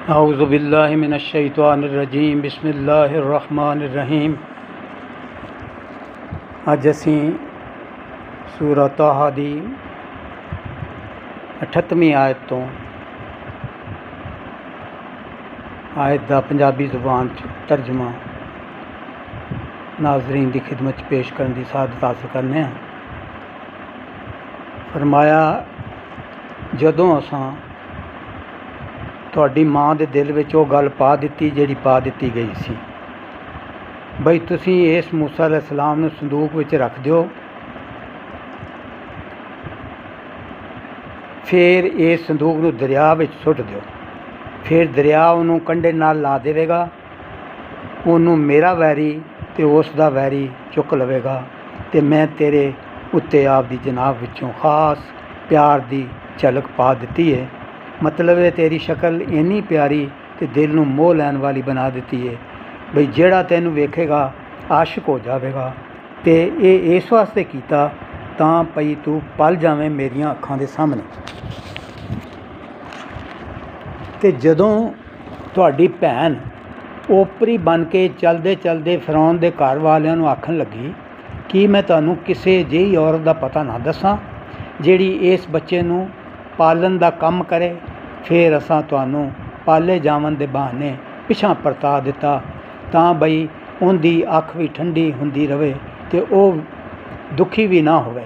औज़ु बिल्लाहि मिनश्शैतानिर्रजीम बिस्मिल्लाहिर्रहमानिर्रहीम। अज असीं सूरह ताहा दी 38वीं आयत तो आयत दा पंजाबी ज़ुबान च तर्जमा नाज़रीन की खिदमत पेश करने की सादत हासिल करने। फरमाया, जदों असां तुहाडी माँ दे दिल विच वो गल पा दित्ती जिहड़ी पा दित्ती गई सी, बई तुसीं इस मूसा अलैहिस्सलाम नूं संदूक विच रख दिओ, फिर इस संदूक नूं दरिया विच सुੱਟ दिओ, फिर दरिया उन्होंने कंढे नाल ला देवेगा, उन्होंने मेरा वैरी ते उस दा वैरी चुक लवेगा, ते मैं तेरे उत्ते आपदी जनाब विचों खास प्यार दी झलक पा दित्ती है। मतलब है तेरी शक्ल इन्नी प्यारी ते दिल नूं मोह लैन वाली बना दित्ती है, बई जिहड़ा तैनूं वेखेगा आशिक हो जावेगा। ते ये इस वास्ते कीता तां पई तू पल जावें मेरियां अखां दे सामने। ते जदों तुहाडी भैन ओपरी बन के चलदे चलदे फिरौन दे घर वालियां नूं आखन लगी कि मैं तुहानूं किसे जिही औरत दा पता ना दसां जिहड़ी इस बच्चे नूं पालन दा कम करे, फिर असां तुहानूं पाले जावन दे बहाने पिछां परता दिता तां बई उहदी अख भी ठंडी हुंदी रवे ते ओह दुखी भी ना होवे।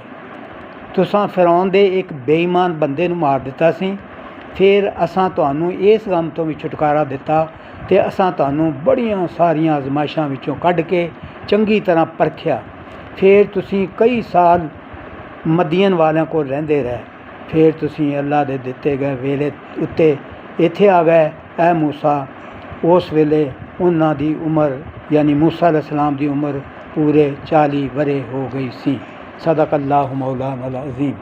तुसां फिरौन दे एक बेईमान बंदे नूं मार दिता सी, फिर असां तुहानूं इस गम तो भी छुटकारा दिता ते असां तुहानूं बड़ियां सारियां आजमाइशां विचों कढ के चंगी तरह परखिया। फिर तुसीं कई साल मदियन वालियां कोल रहिंदे रहे, फिर तुसीं अल्लाह दे दिते गए वेले उत्ते इत्थे आ गए ऐ मूसा। उस वेले उन्हां दी उम्र यानी मूसा अलैहिस्सलाम दी उम्र पूरे 40 वरे हो गई सी। सदक़ल्लाहु मौलाना अल अज़ीम।